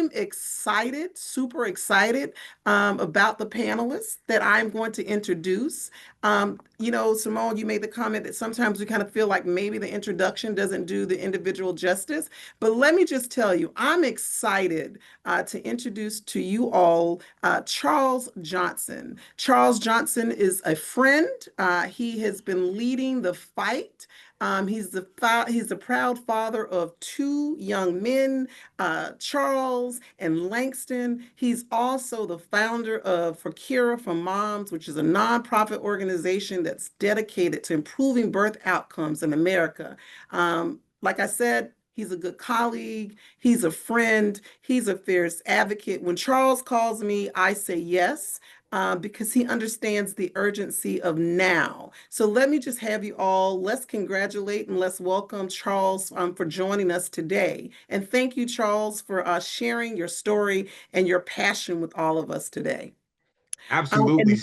I'm excited, super excited about the panelists that I'm going to introduce. Simone, you made the comment that sometimes we kind of feel like maybe the introduction doesn't do the individual justice. But let me just tell you, I'm excited to introduce to you all Charles Johnson. Charles Johnson is a friend. He has been leading the fight. He's the proud father of two young men, Charles and Langston. He's also the founder of For Cure for Moms, which is a nonprofit organization that's dedicated to improving birth outcomes in America. Like I said, he's a good colleague. He's a friend. He's a fierce advocate. When Charles calls me, I say yes. Because he understands the urgency of now. So let me just have you all, let's congratulate and let's welcome Charles for joining us today. And thank you, Charles, for sharing your story and your passion with all of us today. Absolutely. And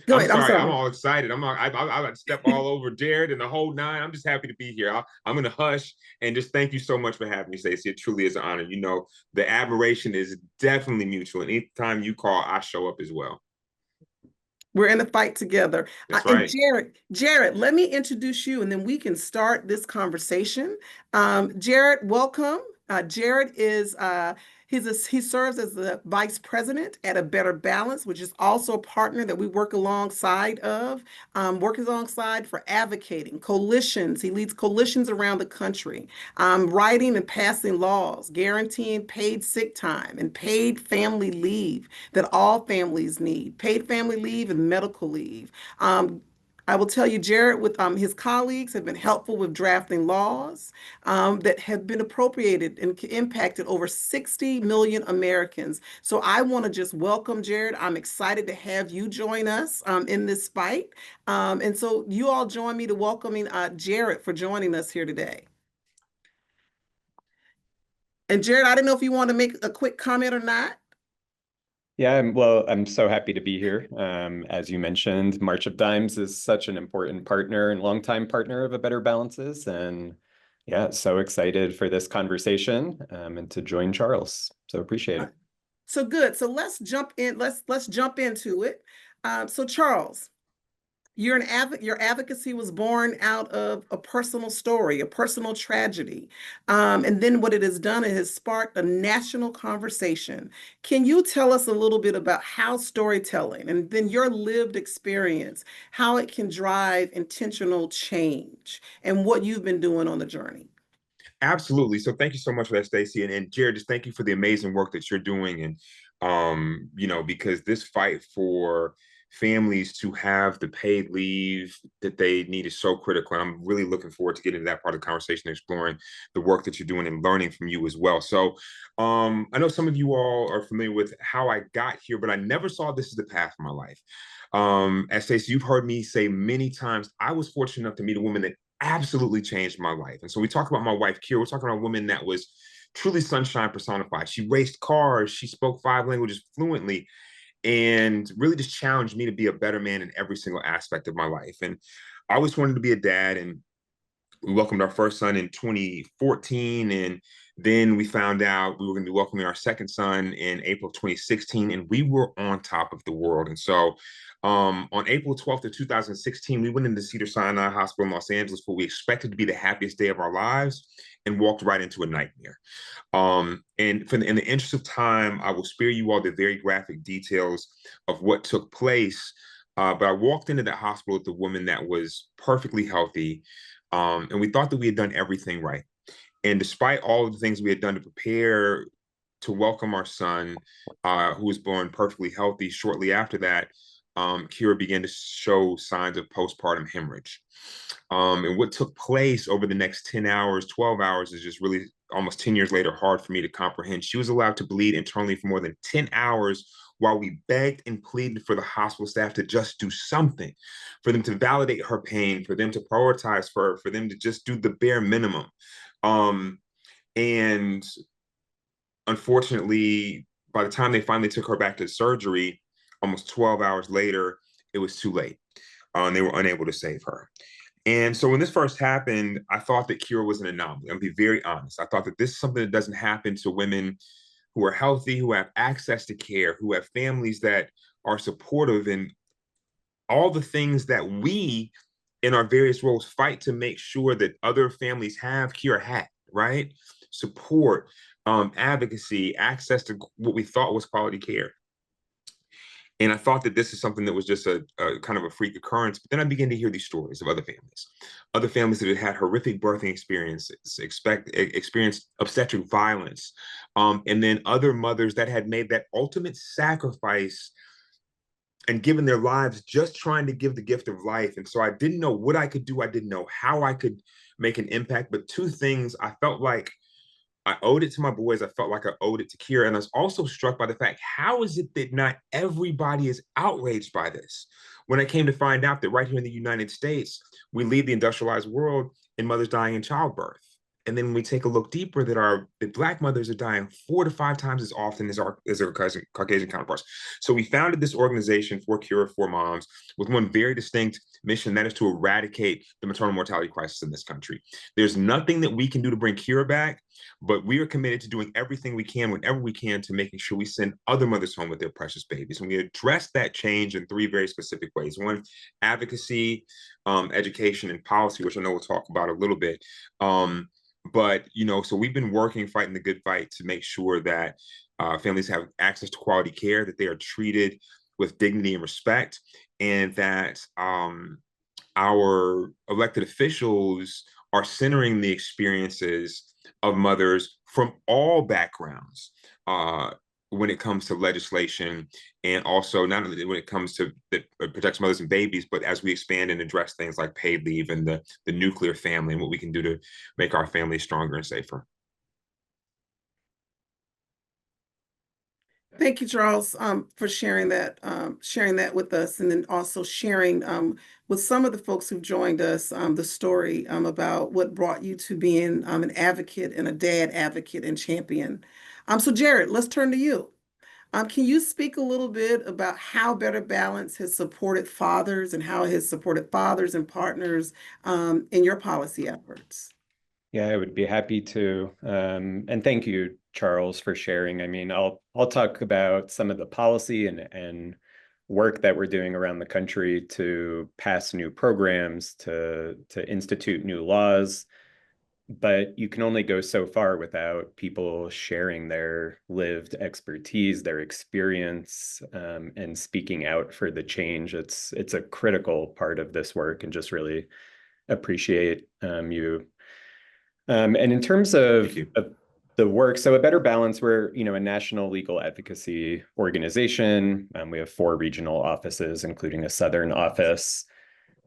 go I'm ahead, I'm sorry. I'm sorry. all excited. I step all over Jared and the whole nine. I'm just happy to be here. I'm going to hush and just thank you so much for having me, Stacey. It truly is an honor. You know, the admiration is definitely mutual. And anytime you call, I show up as well. We're in the fight together. That's And right. Jared, let me introduce you and then we can start this conversation. Jared, welcome. Jared is he serves as the vice president at A Better Balance, which is also a partner that we work alongside working alongside for advocating coalitions. He leads coalitions around the country, writing and passing laws, guaranteeing paid sick time and paid family leave that all families need, paid family leave and medical leave. Um, I will tell you, Jared, with his colleagues, have been helpful with drafting laws that have been appropriated and impacted over 60 million Americans. So I want to just welcome Jared. I'm excited to have you join us in this fight. And so you all join me to welcoming Jared for joining us here today. And Jared, I didn't know if you want to make a quick comment or not. Yeah, I'm so happy to be here. As you mentioned, March of Dimes is such an important partner and longtime partner of A Better Balances. And yeah, so excited for this conversation and to join Charles. So appreciate it. So good. So let's jump in. Let's jump into it. So Charles, your advocacy was born out of a personal story, a personal tragedy. And then what it has done, it has sparked a national conversation. Can you tell us a little bit about how storytelling and then your lived experience, how it can drive intentional change and what you've been doing on the journey? Absolutely. So thank you so much for that, Stacey. And Jared, just thank you for the amazing work that you're doing. And because this fight for families to have the paid leave that they need is so critical. And I'm really looking forward to getting to that part of the conversation, exploring the work that you're doing and learning from you as well. So I know some of you all are familiar with how I got here, but I never saw this as the path of my life. As Stacey, you've heard me say many times, I was fortunate enough to meet a woman that absolutely changed my life. And so we talk about my wife, Kira. We're talking about a woman that was truly sunshine personified. She raced cars. She spoke 5 languages fluently and really just challenged me to be a better man in every single aspect of my life. And I always wanted to be a dad. And we welcomed our first son in 2014. And then we found out we were going to be welcoming our second son in April 2016. And we were on top of the world. And so on April 12th of 2016, we went into Cedars-Sinai Hospital in Los Angeles for what we expected to be the happiest day of our lives and walked right into a nightmare. In the interest of time, I will spare you all the very graphic details of what took place. But I walked into that hospital with a woman that was perfectly healthy. And we thought that we had done everything right. And despite all of the things we had done to prepare to welcome our son, who was born perfectly healthy, shortly after that, Kira began to show signs of postpartum hemorrhage. And what took place over the next 10 hours, 12 hours is just really almost 10 years later, hard for me to comprehend. She was allowed to bleed internally for more than 10 hours while we begged and pleaded for the hospital staff to just do something, for them to validate her pain, for them to prioritize her, for them to just do the bare minimum. And unfortunately, by the time they finally took her back to surgery, almost 12 hours later, it was too late. And they were unable to save her. And so when this first happened, I thought that Kira was an anomaly. I'm gonna be very honest. I thought that this is something that doesn't happen to women who are healthy, who have access to care, who have families that are supportive, and all the things that we in our various roles fight to make sure that other families have, here had, right? Support, advocacy, access to what we thought was quality care. And I thought that this is something that was just a kind of a freak occurrence. But then I began to hear these stories of other families that had had horrific birthing experiences, experienced obstetric violence, and then other mothers that had made that ultimate sacrifice and given their lives just trying to give the gift of life. And so I didn't know what I could do. I didn't know how I could make an impact. But two things, I felt like I owed it to my boys. I felt like I owed it to Kira. And I was also struck by the fact, how is it that not everybody is outraged by this? When I came to find out that right here in the United States, we lead the industrialized world in mothers dying in childbirth. And then when we take a look deeper, that Black mothers are dying 4 to 5 times as often as our Caucasian counterparts. So we founded this organization for Cure for Moms with one very distinct mission, that is to eradicate the maternal mortality crisis in this country. There's nothing that we can do to bring Kira back, but we are committed to doing everything we can, whenever we can, to making sure we send other mothers home with their precious babies. And we address that change in 3 very specific ways. One, advocacy, education, and policy, which I know we'll talk about a little bit. But, so we've been fighting the good fight to make sure that families have access to quality care, that they are treated with dignity and respect, and that our elected officials are centering the experiences of mothers from all backgrounds when it comes to legislation, and also not only when it comes to that protects mothers and babies, but as we expand and address things like paid leave and the nuclear family and what we can do to make our families stronger and safer. Thank you, Charles, for sharing that with us, and then also sharing with some of the folks who've joined us the story about what brought you to being an advocate and a dad advocate and champion. So, Jared, let's turn to you. Can you speak a little bit about how Better Balance has supported fathers and how it has supported fathers and partners in your policy efforts? Yeah, I would be happy to. And thank you, Charles, for sharing. I mean, I'll talk about some of the policy and work that we're doing around the country to pass new programs, to institute new laws. But you can only go so far without people sharing their lived expertise, their experience, and speaking out for the change. It's a critical part of this work, and just really appreciate you. And in terms of the work, so A Better Balance, we're a national legal advocacy organization. We have 4 regional offices, including a southern office,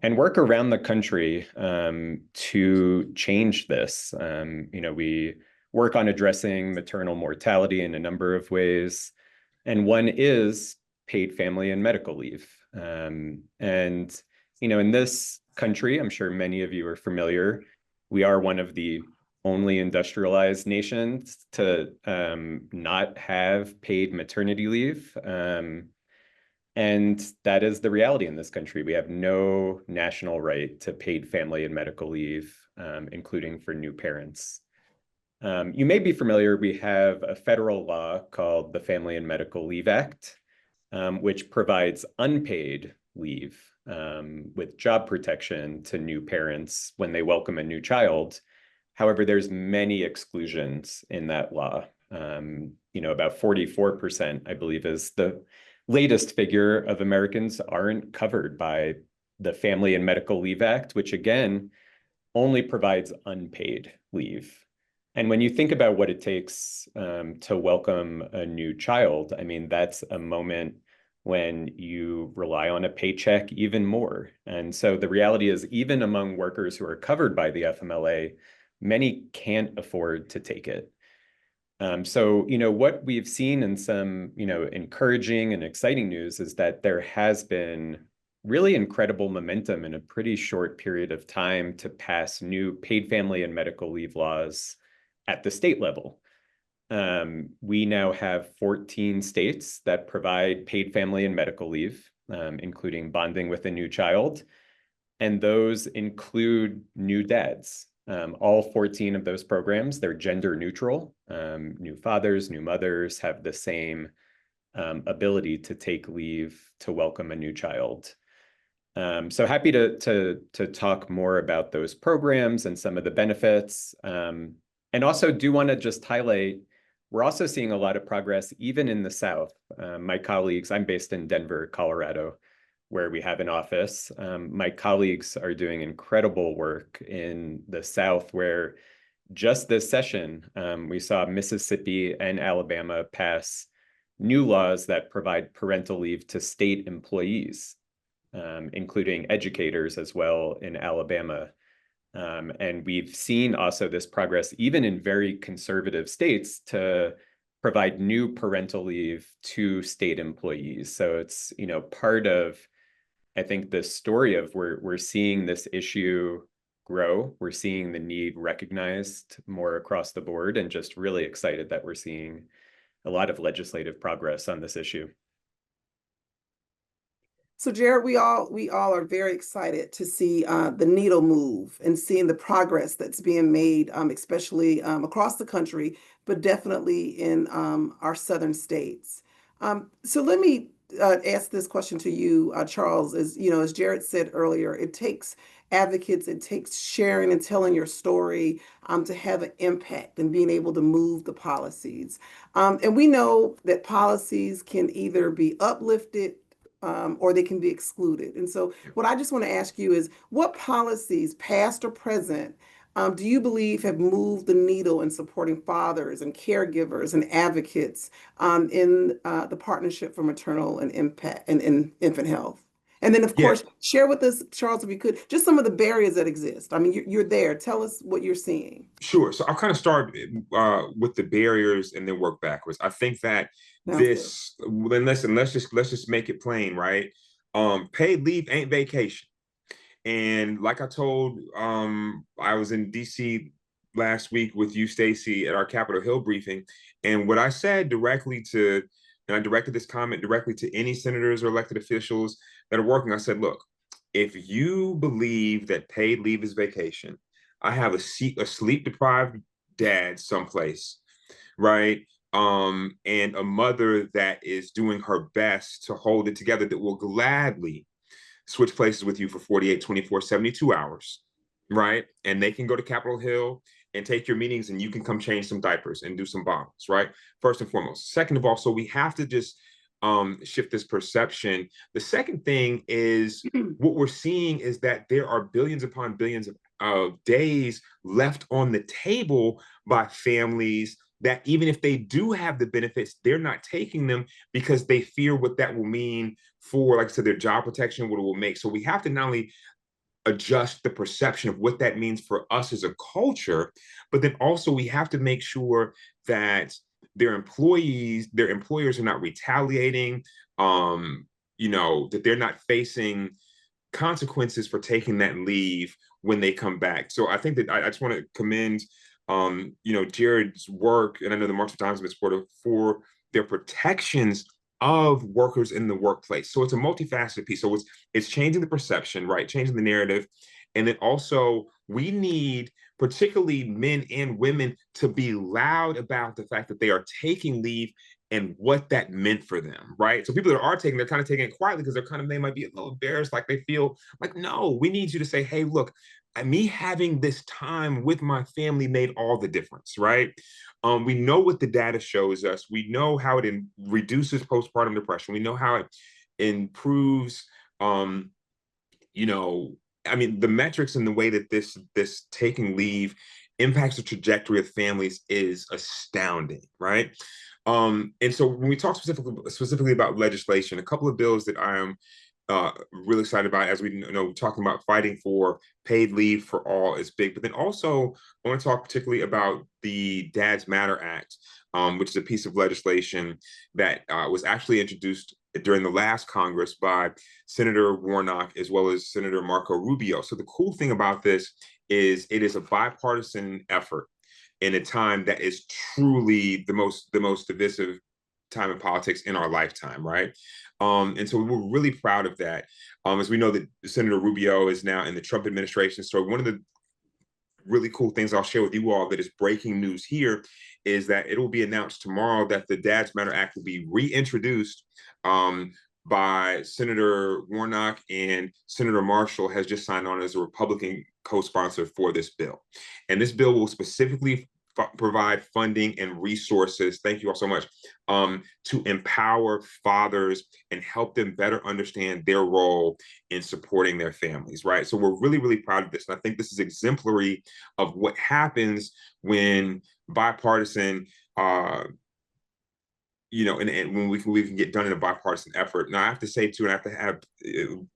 and work around the country to change this. We work on addressing maternal mortality in a number of ways, and one is paid family and medical leave. And in this country, I'm sure many of you are familiar, we are one of the only industrialized nations to not have paid maternity leave. And that is the reality in this country. We have no national right to paid family and medical leave, including for new parents. You may be familiar, we have a federal law called the Family and Medical Leave Act, which provides unpaid leave with job protection to new parents when they welcome a new child. However, there's many exclusions in that law. About 44%, I believe, is the latest figure of Americans aren't covered by the Family and Medical Leave Act, which again, only provides unpaid leave. And when you think about what it takes to welcome a new child, I mean, that's a moment when you rely on a paycheck even more. And so the reality is, even among workers who are covered by the FMLA, many can't afford to take it. So, what we've seen in some, encouraging and exciting news is that there has been really incredible momentum in a pretty short period of time to pass new paid family and medical leave laws at the state level. We now have 14 states that provide paid family and medical leave, including bonding with a new child. And those include new dads. All 14 of those programs, they're gender neutral. New fathers, new mothers have the same ability to take leave to welcome a new child. So happy to talk more about those programs and some of the benefits. And also do want to just highlight, we're also seeing a lot of progress even in the South. My colleagues, I'm based in Denver, Colorado, where we have an office. My colleagues are doing incredible work in the South, where just this session, we saw Mississippi and Alabama pass new laws that provide parental leave to state employees, including educators as well in Alabama. And we've seen also this progress, even in very conservative states, to provide new parental leave to state employees. So it's, part of, I think, the story of we're seeing this issue grow. We're seeing the need recognized more across the board, and just really excited that we're seeing a lot of legislative progress on this issue. So Jared, we all are very excited to see the needle move and seeing the progress that's being made, especially across the country, but definitely in our southern states. So let me ask this question to you, Charles. As Jared said earlier, it takes advocates, it takes sharing and telling your story to have an impact and being able to move the policies. And we know that policies can either be uplifted or they can be excluded. And so, what I just want to ask you is, what policies, past or present, do you believe have moved the needle in supporting fathers and caregivers and advocates in the Partnership for Maternal and Impact and Infant Health? And then, of Yeah, course, share with us, Charles, if you could, just some of the barriers that exist. I mean, you're there. Tell us what you're seeing. sure. So I'll kind of start with the barriers and then work backwards. I think that Sounds good. then let's just make it plain, right? Paid leave ain't vacation. And like I told, I was in DC last week with you, Stacy, at our Capitol Hill briefing, and what I said directly to, and I directed this comment directly to any senators or elected officials that are working. I said, look, if you believe that paid leave is vacation, I have a sleep deprived dad someplace, right? And a mother that is doing her best to hold it together, that will gladly switch places with you for 48, 24, 72 hours, right? And they can go to Capitol Hill and take your meetings, and you can come change some diapers and do some bottles, right? First and foremost. Second of all, so we have to just shift this perception. The second thing is, what we're seeing is that there are billions upon billions of days left on the table by families, that even if they do have the benefits, they're not taking them because they fear what that will mean for, like I said, their job protection, what it will make. So we have to not only adjust the perception of what that means for us as a culture, but then also we have to make sure that their employers are not retaliating, that they're not facing consequences for taking that leave when they come back. So I think that I just want to commend Jared's work, and I know the March of Dimes have been supportive for their protections of workers in the workplace. So it's a multifaceted piece. So it's changing the perception, right? Changing the narrative. And then also we need particularly men and women to be loud about the fact that they are taking leave and what that meant for them, right? So people that are taking, they're kind of taking it quietly because they might be a little embarrassed, like they feel like, no, we need you to say, hey, look, me having this time with my family made all the difference, right? We know what the data shows us. We know how it reduces postpartum depression. We know how it improves, you know, the metrics and the way that this taking leave impacts the trajectory of families is astounding, right? And so when we talk specifically about legislation, a couple of bills that I am really excited about, as we know, talking about fighting for paid leave for all is big. But then also, I want to talk particularly about the Dads Matter Act, which is a piece of legislation that was actually introduced during the last Congress by Senator Warnock as well as Senator Marco Rubio. So the cool thing about this is it is a bipartisan effort in a time that is truly the most divisive time in politics in our lifetime, right? And so we're really proud of that. As we know that Senator Rubio is now in the Trump administration. So one of the really cool things I'll share with you all that is breaking news here is that it will be announced tomorrow that the Dads Matter Act will be reintroduced by Senator Warnock, and Senator Marshall has just signed on as a Republican co-sponsor for this bill. And this bill will specifically provide funding and resources, thank you all so much, to empower fathers and help them better understand their role in supporting their families, right? So we're really, really proud of this. And I think this is exemplary of what happens when bipartisan and when we can get done in a bipartisan effort. Now, I have to say, too, and I have to have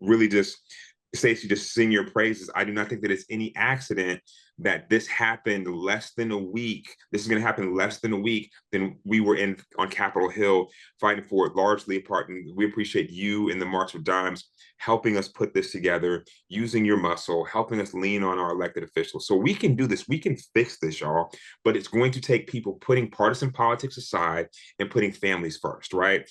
really just Stacey just sing your praises. I do not think that it's any accident that this happened less than a week. This is going to happen less than a week than we were on Capitol Hill fighting for it, largely apart. And we appreciate you and the March of Dimes helping us put this together, using your muscle, helping us lean on our elected officials. So we can do this. We can fix this, y'all. But it's going to take people putting partisan politics aside and putting families first, right?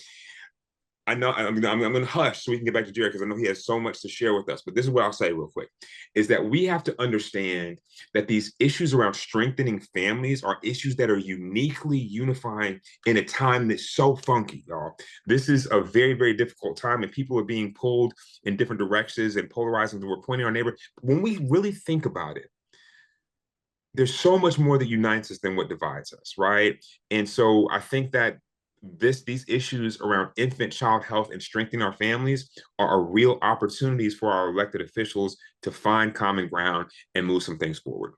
I know I'm going to hush so we can get back to Jared because I know he has so much to share with us. But this is what I'll say real quick, is that we have to understand that these issues around strengthening families are issues that are uniquely unifying in a time that's so funky, y'all. This is a very, very difficult time, and people are being pulled in different directions and polarizing. We're pointing our neighbor. When we really think about it, there's so much more that unites us than what divides us, right? And so I think that these issues around infant child health and strengthening our families are real opportunities for our elected officials to find common ground and move some things forward.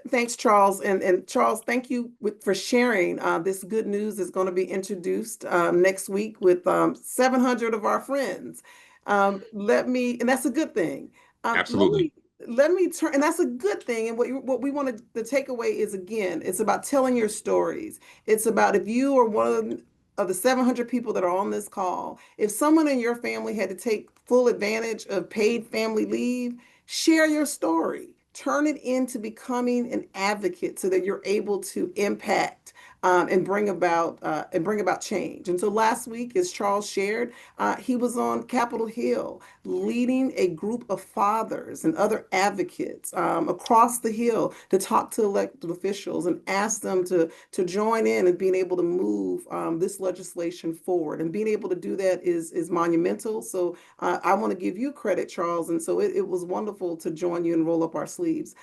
Thanks, Charles. And Charles, thank you for sharing. This good news is going to be introduced next week with 700 of our friends. And that's a good thing. Um, let Absolutely. me let me turn, and that's a good thing. And what we wanted, the takeaway is, again, it's about telling your stories. It's about, if you are one of the 700 people that are on this call, if someone in your family had to take full advantage of paid family leave, share your story. Turn it into becoming an advocate so that you're able to impact and bring about change. And so last week, as Charles shared, he was on Capitol Hill leading a group of fathers and other advocates across the Hill to talk to elected officials and ask them to join in and being able to move this legislation forward. And being able to do that is monumental. So I want to give you credit, Charles. And so it was wonderful to join you and roll up our sleeves.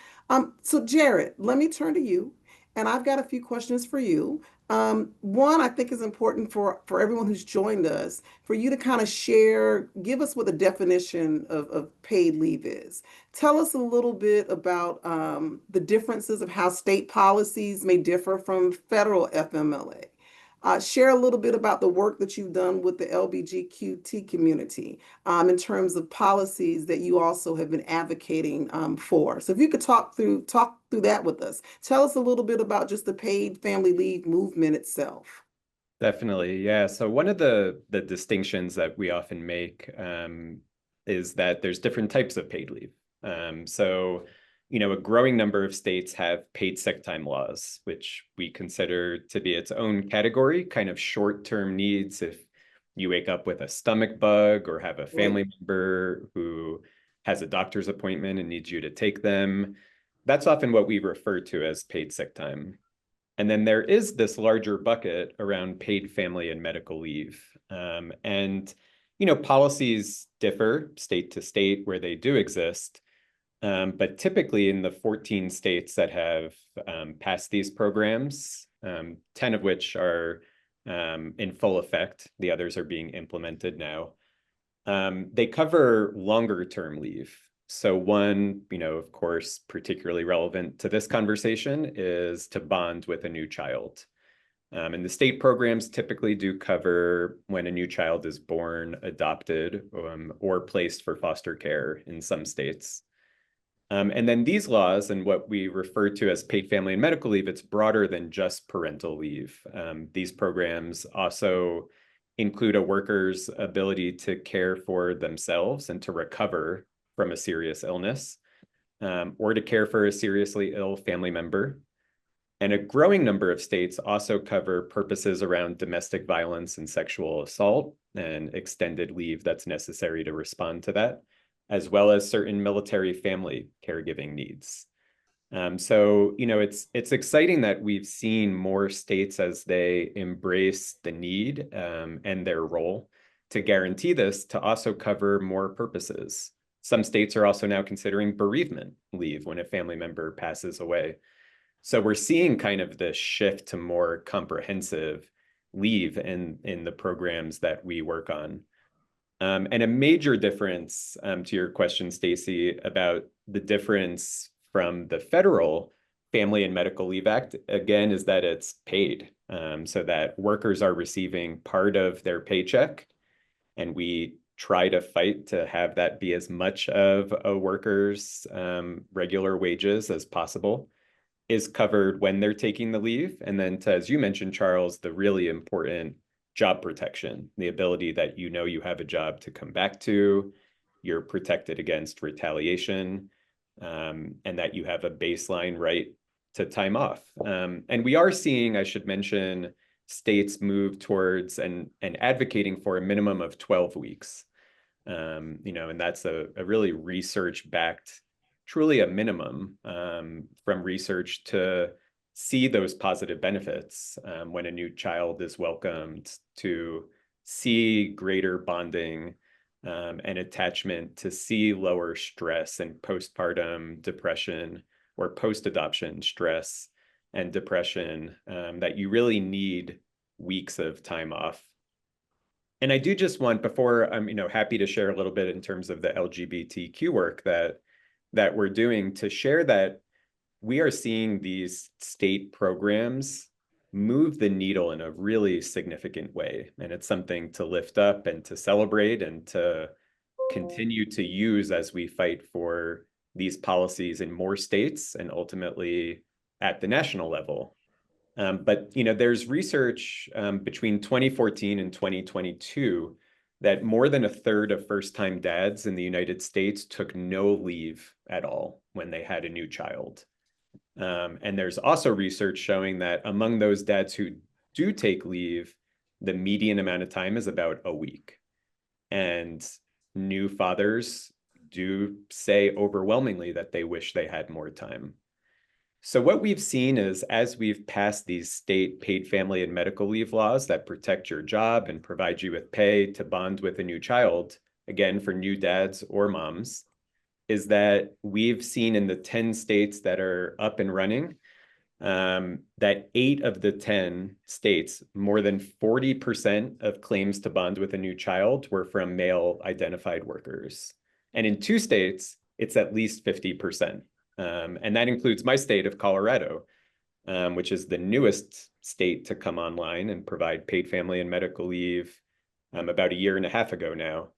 So Jared, let me turn to you. And I've got a few questions for you. One, I think is important for everyone who's joined us, for you to kind of share, give us what the definition of paid leave is. Tell us a little bit about the differences of how state policies may differ from federal FMLA. Share a little bit about the work that you've done with the LGBTQ community in terms of policies that you also have been advocating for. So if you could talk through that with us. Tell us a little bit about just the paid family leave movement itself. Definitely, yeah. So one of the distinctions that we often make is that there's different types of paid leave. A growing number of states have paid sick time laws, which we consider to be its own category, kind of short-term needs if you wake up with a stomach bug or have a family member who has a doctor's appointment and needs you to take them. That's often what we refer to as paid sick time. And then there is this larger bucket around paid family and medical leave. Policies differ state to state where they do exist. But typically in the 14 states that have passed these programs, 10 of which are in full effect, the others are being implemented now. They cover longer term leave. So one, of course, particularly relevant to this conversation is to bond with a new child. And the state programs typically do cover when a new child is born, adopted, or placed for foster care in some states. And then these laws and what we refer to as paid family and medical leave, it's broader than just parental leave. These programs also include a worker's ability to care for themselves and to recover from a serious illness, or to care for a seriously ill family member. And a growing number of states also cover purposes around domestic violence and sexual assault and extended leave that's necessary to respond to that. as well as certain military family caregiving needs. So, it's exciting that we've seen more states as they embrace the need and their role to guarantee this to also cover more purposes. Some states are also now considering bereavement leave when a family member passes away. So we're seeing kind of this shift to more comprehensive leave in the programs that we work on. And a major difference to your question, Stacy, about the difference from the federal Family and Medical Leave Act, again, is that it's paid, so that workers are receiving part of their paycheck, and we try to fight to have that be as much of a worker's regular wages as possible, is covered when they're taking the leave. And then to, as you mentioned, Charles, the really important job protection, the ability that you have a job to come back to, you're protected against retaliation, and that you have a baseline right to time off. And we are seeing, I should mention, states move towards and advocating for a minimum of 12 weeks. And that's a really research-backed, truly a minimum from research to see those positive benefits when a new child is welcomed, to see greater bonding and attachment, to see lower stress and postpartum depression or post-adoption stress and depression, that you really need weeks of time off. And I do just want, before I'm, happy to share a little bit in terms of the LGBTQ work that we're doing, to share that we are seeing these state programs move the needle in a really significant way. And it's something to lift up and to celebrate and to continue to use as we fight for these policies in more states and ultimately at the national level. But there's research between 2014 and 2022 that more than a third of first-time dads in the United States took no leave at all when they had a new child. And there's also research showing that among those dads who do take leave, the median amount of time is about a week. And new fathers do say overwhelmingly that they wish they had more time. So what we've seen is, as we've passed these state paid family and medical leave laws that protect your job and provide you with pay to bond with a new child, again, for new dads or moms, is that we've seen in the 10 states that are up and running, that 8 of the 10 states, more than 40% of claims to bond with a new child were from male identified workers. And in 2 states, it's at least 50%. And that includes my state of Colorado, which is the newest state to come online and provide paid family and medical leave about a year and a half ago now.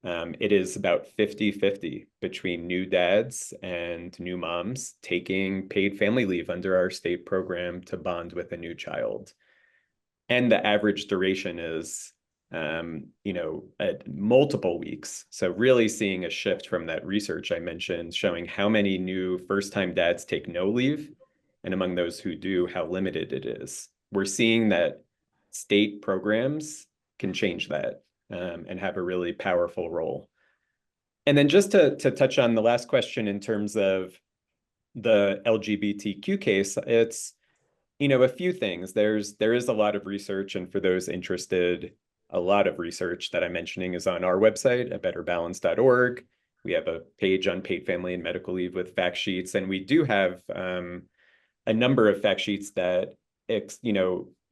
It is about 50-50 between new dads and new moms taking paid family leave under our state program to bond with a new child. And the average duration is at multiple weeks. So really seeing a shift from that research I mentioned, showing how many new first-time dads take no leave, and among those who do, how limited it is. We're seeing that state programs can change that and have a really powerful role. And then just to touch on the last question in terms of the LGBTQ case, it's a few things. There is a lot of research, and for those interested, a lot of research that I'm mentioning is on our website at betterbalance.org. We have a page on paid family and medical leave with fact sheets, and we do have a number of fact sheets that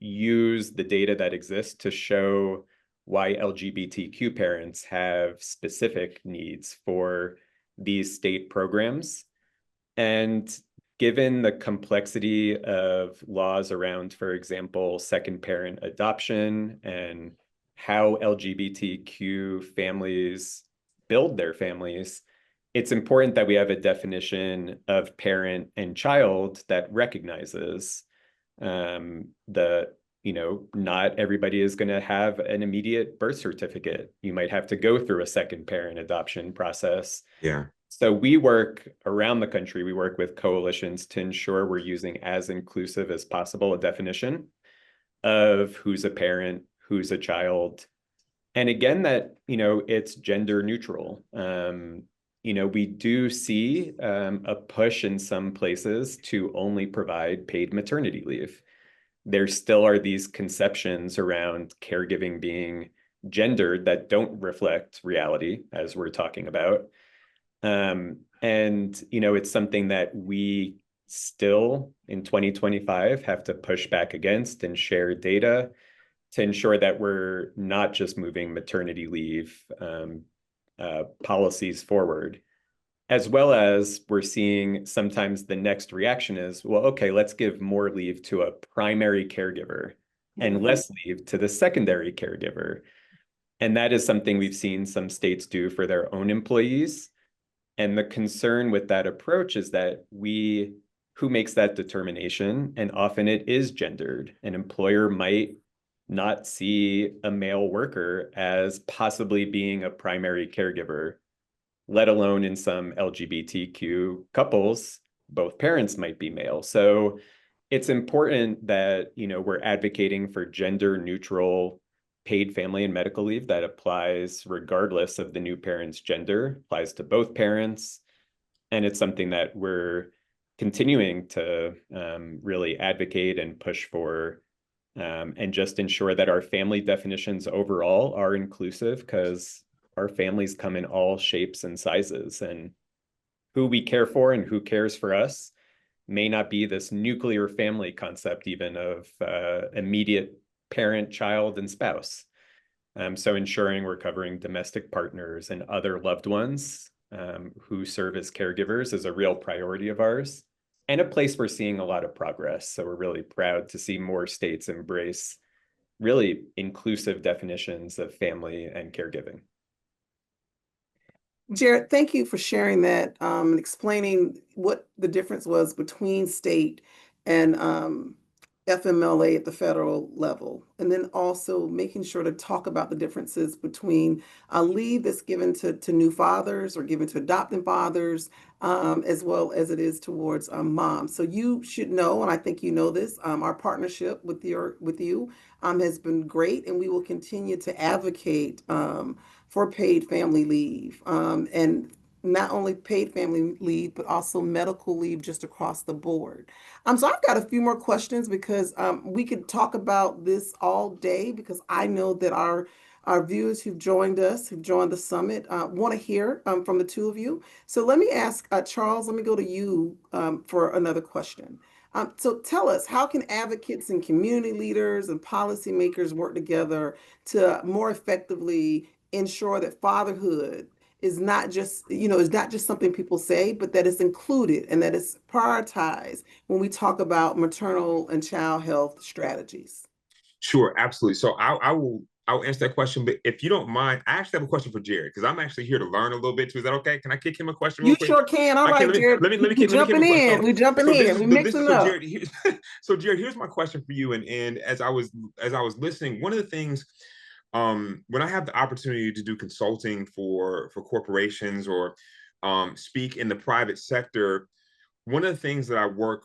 use the data that exists to show why LGBTQ parents have specific needs for these state programs. And given the complexity of laws around, for example, second parent adoption and how LGBTQ families build their families, it's important that we have a definition of parent and child that recognizes not everybody is going to have an immediate birth certificate. You might have to go through a second parent adoption process. Yeah. So we work around the country, we work with coalitions to ensure we're using as inclusive as possible a definition of who's a parent, who's a child. And again, that, it's gender neutral. we do see a push in some places to only provide paid maternity leave. There still are these conceptions around caregiving being gendered that don't reflect reality, as we're talking about. And it's something that we still in 2025 have to push back against and share data to ensure that we're not just moving maternity leave policies forward, as well as we're seeing sometimes the next reaction is, well, okay, let's give more leave to a primary caregiver and Mhm. less leave to the secondary caregiver. And that is something we've seen some states do for their own employees. And the concern with that approach is that who makes that determination? And often it is gendered. An employer might not see a male worker as possibly being a primary caregiver, let alone in some LGBTQ couples, both parents might be male. So it's important that, we're advocating for gender neutral paid family and medical leave that applies regardless of the new parent's gender, applies to both parents. And it's something that we're continuing to really advocate and push for, and just ensure that our family definitions overall are inclusive, because our families come in all shapes and sizes, and who we care for and who cares for us may not be this nuclear family concept even of immediate parent, child, and spouse. So ensuring we're covering domestic partners and other loved ones who serve as caregivers is a real priority of ours, and a place we're seeing a lot of progress. So we're really proud to see more states embrace really inclusive definitions of family and caregiving. Jared, thank you for sharing that and explaining what the difference was between state and FMLA at the federal level, and then also making sure to talk about the differences between a leave that's given to new fathers or given to adopting fathers, as well as it is towards moms. So you should know, and I think you know this, our partnership with you has been great, and we will continue to advocate for paid family leave, and not only paid family leave, but also medical leave just across the board. So I've got a few more questions because we could talk about this all day because I know that our viewers who've joined us, who've joined the summit, want to hear from the two of you. So let me ask Charles. Let me go to you for another question. So tell us, how can advocates and community leaders and policymakers work together to more effectively ensure that fatherhood is not just something people say, but that it's included and that it's prioritized when we talk about maternal and child health strategies? Sure, absolutely. So I'll answer that question, but if you don't mind, I actually have a question for Jared because I'm actually here to learn a little bit too. Is that okay? Can I kick him a question real You quick? sure can. All I can right, Jared. We let me kick him jumping a question. in. We jumping So this in. is We the this mixing is it so up. Jared. So Jared, here's my question for you. And as I was listening, one of the things when I have the opportunity to do consulting for corporations or speak in the private sector, one of the things that I work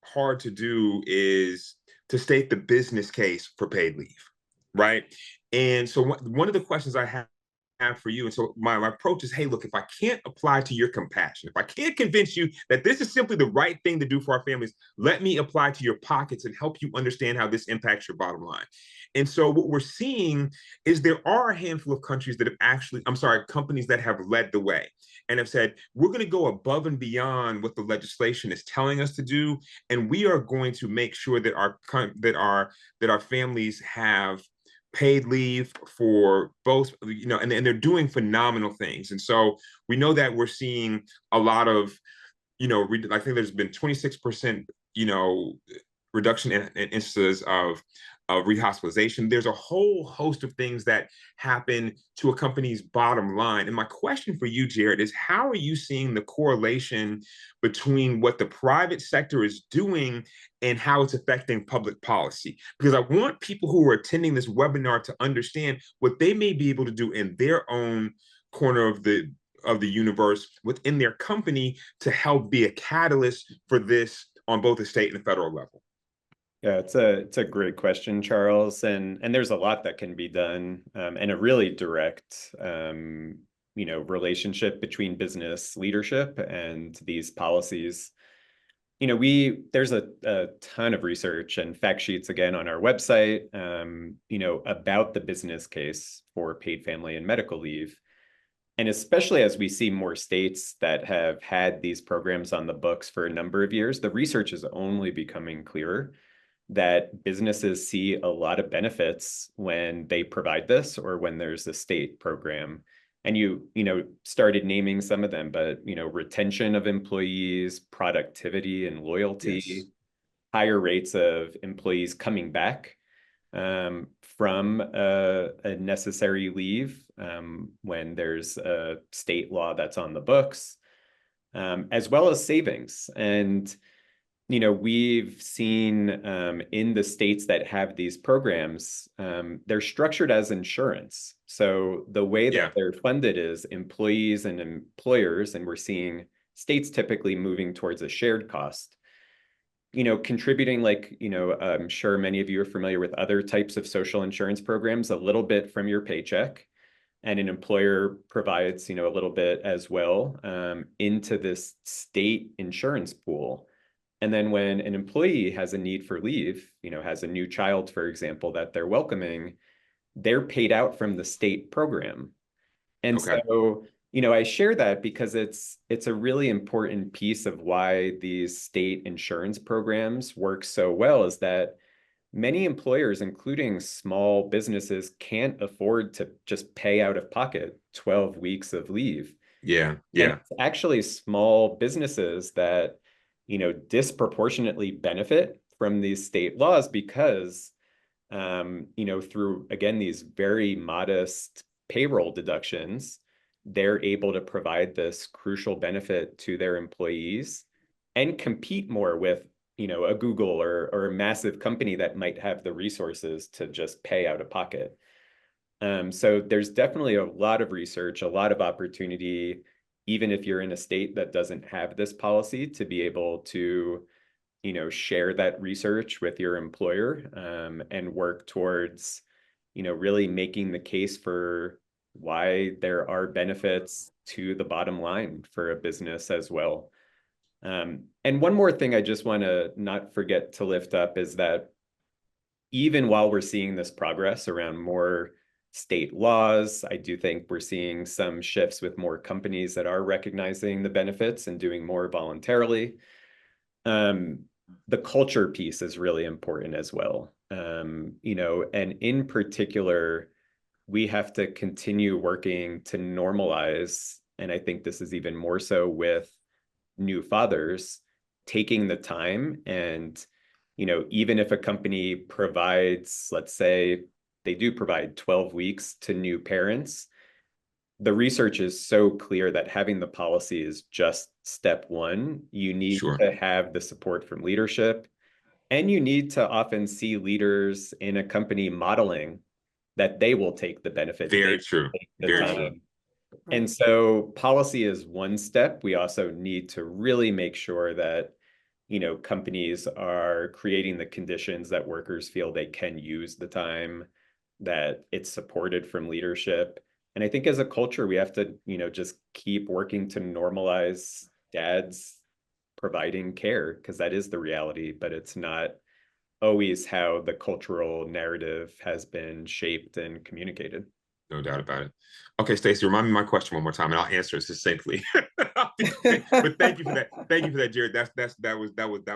hard to do is to state the business case for paid leave, right? And so one of the questions I have for you, and so my approach is, hey, look, if I can't apply to your compassion, if I can't convince you that this is simply the right thing to do for our families, let me apply to your pockets and help you understand how this impacts your bottom line. And so what we're seeing is there are a handful of countries that have actually, I'm sorry, companies that have led the way and have said, we're going to go above and beyond what the legislation is telling us to do. And we are going to make sure that our families have paid leave for both, and they're doing phenomenal things. And so we know that we're seeing a lot of, I think there's been 26%, reduction in instances of rehospitalization. There's a whole host of things that happen to a company's bottom line. And my question for you, Jared, is how are you seeing the correlation between what the private sector is doing and how it's affecting public policy? Because I want people who are attending this webinar to understand what they may be able to do in their own corner of the universe within their company to help be a catalyst for this on both the state and the federal level. Yeah, it's a great question, Charles, and there's a lot that can be done, and a really direct relationship between business leadership and these policies. There's a ton of research and fact sheets again on our website, about the business case for paid family and medical leave. And especially as we see more states that have had these programs on the books for a number of years, the research is only becoming clearer that businesses see a lot of benefits when they provide this or when there's a state program. And you started naming some of them, but retention of employees, productivity and Yes. loyalty, higher rates of employees coming back from a necessary leave when there's a state law that's on the books, as well as savings. And we've seen in the states that have these programs, they're structured as insurance. So the way that Yeah. they're funded is employees and employers, and we're seeing states typically moving towards a shared cost. Contributing, like, I'm sure many of you are familiar with other types of social insurance programs, a little bit from your paycheck, and an employer provides, a little bit as well into this state insurance pool. And then when an employee has a need for leave, has a new child, for example, that they're welcoming, they're paid out from the state program. And Okay. so, I share that because it's a really important piece of why these state insurance programs work so well, is that many employers, including small businesses, can't afford to just pay out of pocket 12 weeks of leave. Yeah. And Yeah. it's actually small businesses that, disproportionately benefit from these state laws because, through, again, these very modest payroll deductions, they're able to provide this crucial benefit to their employees and compete more with, a Google or a massive company that might have the resources to just pay out of pocket. So there's definitely a lot of research, a lot of opportunity, even if you're in a state that doesn't have this policy, to be able to, share that research with your employer and work towards, really making the case for why there are benefits to the bottom line for a business as well. And one more thing I just want to not forget to lift up is that even while we're seeing this progress around more state laws, I do think we're seeing some shifts with more companies that are recognizing the benefits and doing more voluntarily. Um, the culture piece is really important as well. And in particular, we have to continue working to normalize, and I think this is even more so with new fathers, taking the time and, even if a company provides, let's say they do provide 12 weeks to new parents, the research is so clear that having the policy is just step one. You need Sure. to have the support from leadership, and you need to often see leaders in a company modeling that they will take the benefit, they Very true. take the Very true. time. And Right. so policy is one step. We also need to really make sure that, companies are creating the conditions that workers feel they can use the time, that it's supported from leadership. And I think as a culture, we have to, just keep working to normalize dads providing care, because that is the reality, but it's not always how the cultural narrative has been shaped and communicated. No doubt about it. Okay, Stacey, remind me my question one more time, and I'll answer it succinctly. But thank you for that. Thank you for that, Jared. That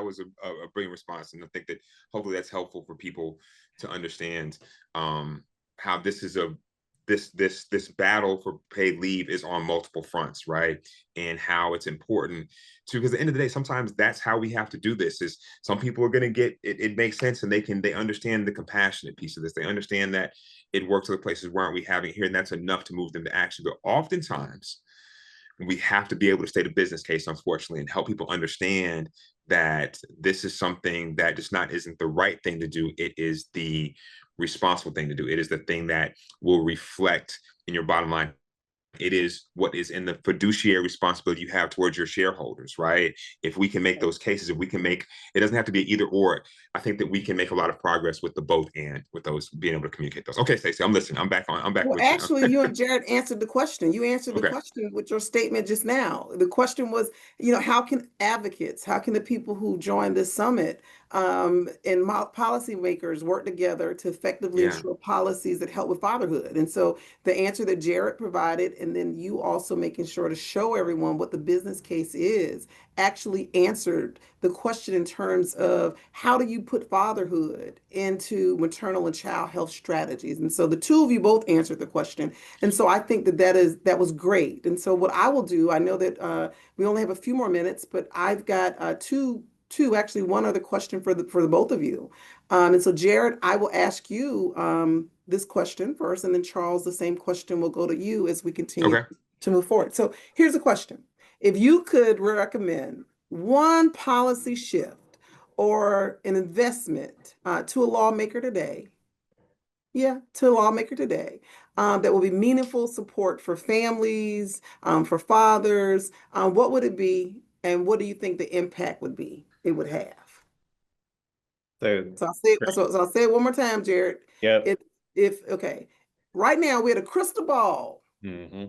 was a brilliant response, and I think that hopefully that's helpful for people to understand how this battle for paid leave is on multiple fronts, right? And how it's important to, because at the end of the day, sometimes that's how we have to do this. Is some people are going to get it, it makes sense, and they understand the compassionate piece of this. They understand that it works other places. Why aren't we having it here? And that's enough to move them to action. But oftentimes we have to be able to state a business case, unfortunately, and help people understand that this is something that just not isn't the right thing to do. It is the responsible thing to do. It is the thing that will reflect in your bottom line it is what is in the fiduciary responsibility you have towards your shareholders, right? If we can make those cases, if we can make, it doesn't have to be either or. I think that we can make a lot of progress with the both and with those being able to communicate those. Okay, Stacey, I'm listening. I'm back Well, with you. actually, you and Jared answered the question. You answered the Okay. question with your statement just now. The question was, how can advocates, how can the people who join this summit and policymakers work together to effectively Yeah. ensure policies that help with fatherhood? And so the answer that Jared provided, and then you also making sure to show everyone what the business case is, actually answered the question in terms of how do you put fatherhood into maternal and child health strategies. And so the two of you both answered the question. And so I think that was great. And so what I will do, I know that we only have a few more minutes, but I've got actually one other question for the both of you. And so Jared, I will ask you this question first, and then Charles, the same question will go to you as we continue Okay. to move forward. So here's a question. If you could recommend one policy shift or an investment to a lawmaker today, to a lawmaker today, that will be meaningful support for families, for fathers, what would it be, and what do you think the impact would be it would have? So So I'll say it, great. so I'll say it one more time, Jared. Yep. If okay, right now we had a crystal ball. Hmm.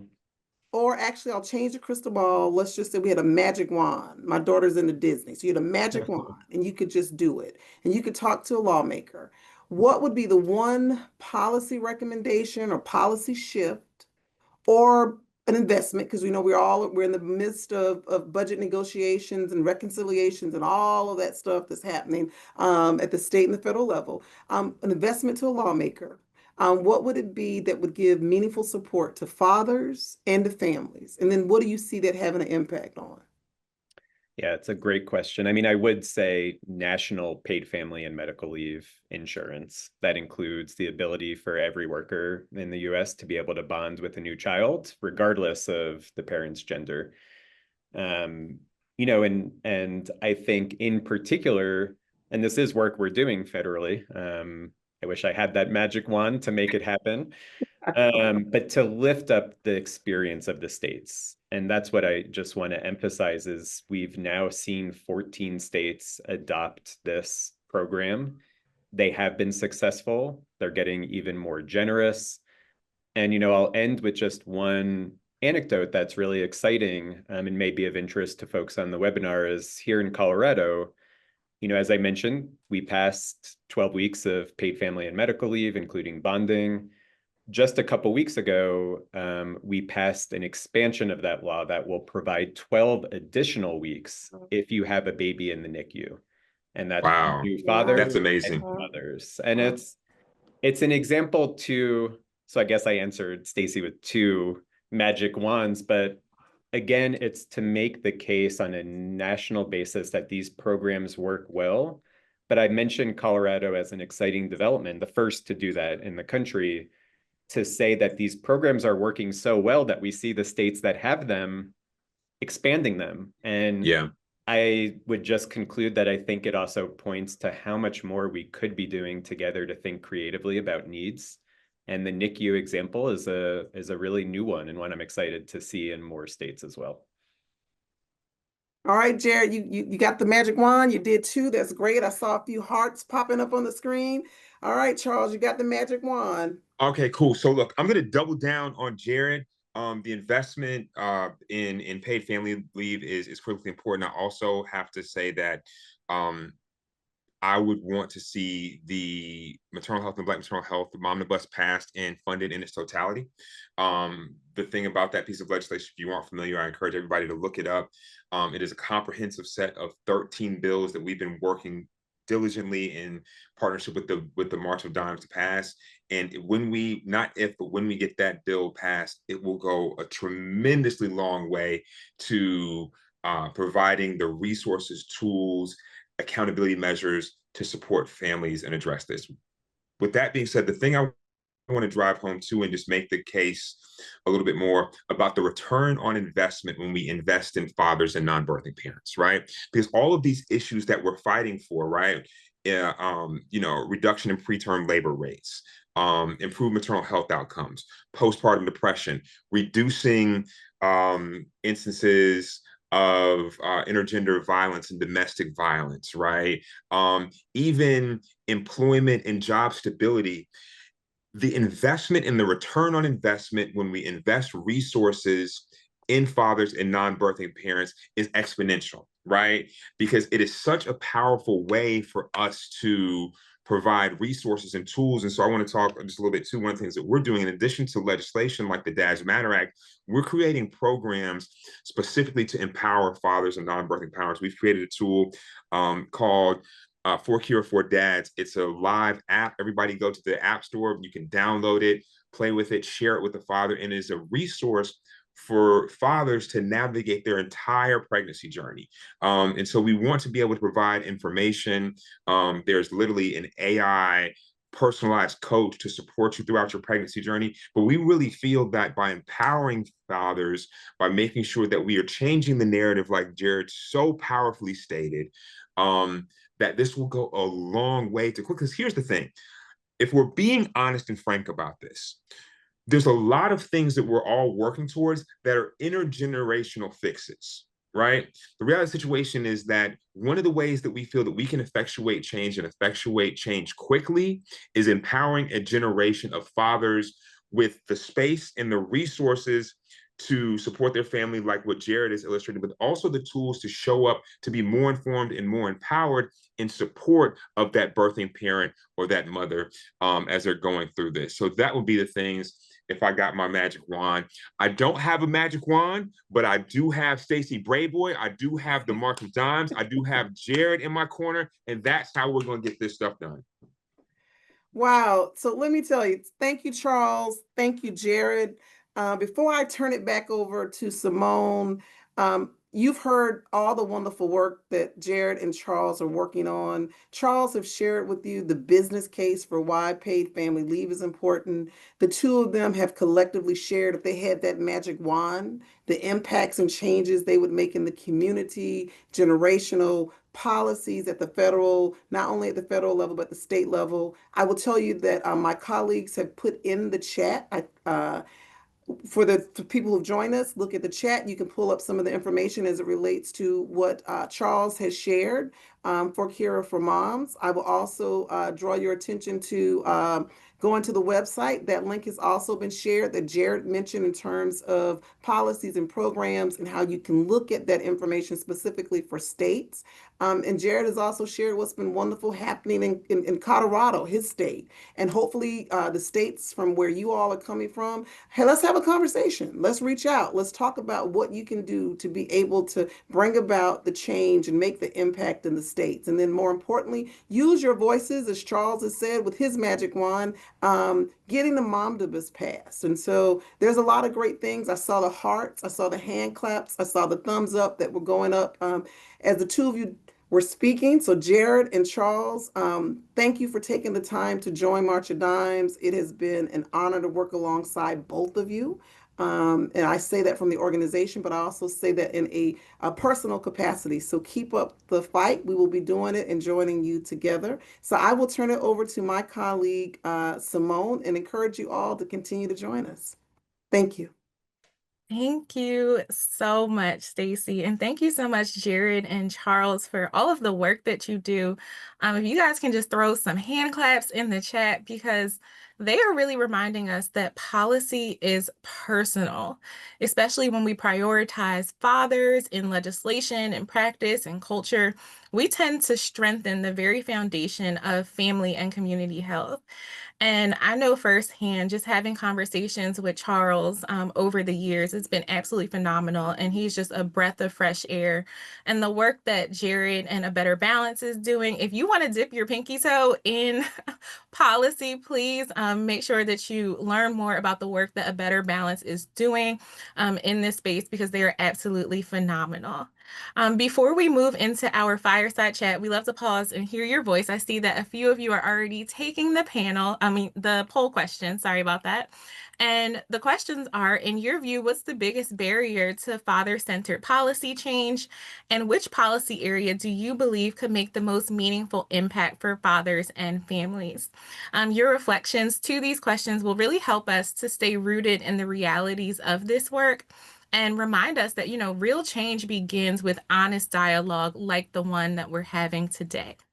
Or actually, I'll change the crystal ball. Let's just say we had a magic wand. My daughter's into Disney. So you had a magic wand and you could just do it. And you could talk to a lawmaker. What would be the one policy recommendation or policy shift or an investment? Because we know we're in the midst of budget negotiations and reconciliations and all of that stuff that's happening at the state and the federal level. An investment to a lawmaker, what would it be that would give meaningful support to fathers and to families? And then what do you see that having an impact on? Yeah, it's a great question. I mean, I would say national paid family and medical leave insurance. That includes the ability for every worker in the US to be able to bond with a new child, regardless of the parent's gender. Um, and I think in particular, and this is work we're doing federally. I wish I had that magic wand to make it happen. But to lift up the experience of the states. And that's what I just want to emphasize is we've now seen 14 states adopt this program. They have been successful. They're getting even more generous. And, I'll end with just one anecdote that's really exciting and may be of interest to folks on the webinar is here in Colorado. As I mentioned, we passed 12 weeks of paid family and medical leave, including bonding. Just a couple weeks ago, we passed an expansion of that law that will provide 12 additional weeks if you have a baby in the NICU. And that's Wow. new That's fathers and amazing. mothers. And it's an example to, so I guess I answered Stacey with two magic wands, but again, it's to make the case on a national basis that these programs work well. But I mentioned Colorado as an exciting development, the first to do that in the country, to say that these programs are working so well that we see the states that have them expanding them. And Yeah. I would just conclude that I think it also points to how much more we could be doing together to think creatively about needs. And the NICU example is a really new one and one I'm excited to see in more states as well. All right, Jared, you got the magic wand. You did two. That's great. I saw a few hearts popping up on the screen. All right, Charles, you got the magic wand. Okay, cool. So look, I'm gonna double down on Jared. The investment in paid family leave is critically important. I also have to say that um I would want to see the maternal health and Black maternal health omnibus passed and funded in its totality. The thing about that piece of legislation, if you aren't familiar, I encourage everybody to look it up. It is a comprehensive set of 13 bills that we've been working diligently in partnership with the March of Dimes to pass. And when we, not if, but when we get that bill passed, it will go a tremendously long way to providing the resources, tools, accountability measures to support families and address this. With that being said, the thing I want to drive home to and just make the case a little bit more about the return on investment when we invest in fathers and non-birthing parents, right? Because all of these issues that we're fighting for, right? reduction in preterm labor rates, improved maternal health outcomes, postpartum depression, reducing instances of intergender violence and domestic violence, right? Even employment and job stability. The investment and the return on investment when we invest resources in fathers and non-birthing parents is exponential, right? Because it is such a powerful way for us to provide resources and tools. And so I want to talk just a little bit too. One of the things that we're doing, in addition to legislation like the Dads Matter Act, we're creating programs specifically to empower fathers and non-birthing parents. We've created a tool called for Cure for Dads. It's a live app. Everybody go to the App Store. You can download it, play with it, share it with the father, and it is a resource for fathers to navigate their entire pregnancy journey. And so we want to be able to provide information. There's literally an AI personalized coach to support you throughout your pregnancy journey. But we really feel that by empowering fathers, by making sure that we are changing the narrative, like Jared so powerfully stated, that this will go a long way to quick. Because here's the thing, if we're being honest and frank about this, there's a lot of things that we're all working towards that are intergenerational fixes, right? The reality of the situation is that one of the ways that we feel that we can effectuate change and effectuate change quickly is empowering a generation of fathers with the space and the resources to support their family, like what Jared is illustrating, but also the tools to show up to be more informed and more empowered in support of that birthing parent or that mother as they're going through this. So that would be the things if I got my magic wand. I don't have a magic wand, but I do have Stacey Brayboy. I do have the March of Dimes. I do have Jared in my corner, and that's how we're going to get this stuff done. Wow. So let me tell you, thank you, Charles. Thank you, Jared. Before I turn it back over to Simone, you've heard all the wonderful work that Jared and Charles are working on. Charles have shared with you the business case for why paid family leave is important. The two of them have collectively shared, if they had that magic wand, the impacts and changes they would make in the community, generational policies at the federal, not only at the federal level, but the state level. I will tell you that my colleagues have put in the chat. For the people who join us, look at the chat. You can pull up some of the information as it relates to what Charles has shared for Kira for Moms. I will also draw your attention to going to the website. That link has also been shared that Jared mentioned in terms of policies and programs and how you can look at that information specifically for states. And Jared has also shared what's been wonderful happening in Colorado, his state, and hopefully the states from where you all are coming from. Hey, let's have a conversation. Let's reach out. Let's talk about what you can do to be able to bring about the change and make the impact in the states. And then more importantly, use your voices, as Charles has said, with his magic wand, getting the Momdibus passed. And so there's a lot of great things. I saw the hearts, I saw the hand claps, I saw the thumbs up that were going up as the two of you were speaking. So Jared and Charles, thank you for taking the time to join March of Dimes. It has been an honor to work alongside both of you. And I say that from the organization, but I also say that in a personal capacity. So keep up the fight. We will be doing it and joining you together. So I will turn it over to my colleague, Simone, and encourage you all to continue to join us. Thank you. Thank you so much, Stacey. And thank you so much, Jared and Charles, for all of the work that you do. If you guys can just throw some hand claps in the chat, because they are really reminding us that policy is personal, especially when we prioritize fathers in legislation and practice and culture. We tend to strengthen the very foundation of family and community health. And I know firsthand, just having conversations with Charles over the years, it's been absolutely phenomenal. And he's just a breath of fresh air. And the work that Jared and A Better Balance is doing, if you want to dip your pinky toe in policy, please make sure that you learn more about the work that A Better Balance is doing in this space, because they are absolutely phenomenal. Before we move into our fireside chat, we love to pause and hear your voice. I see that a few of you are already taking the poll question. Sorry about that. And the questions are, in your view, what's the biggest barrier to father-centered policy change? And which policy area do you believe could make the most meaningful impact for fathers and families? Your reflections to these questions will really help us to stay rooted in the realities of this work and remind us that, real change begins with honest dialogue like the one that we're having today.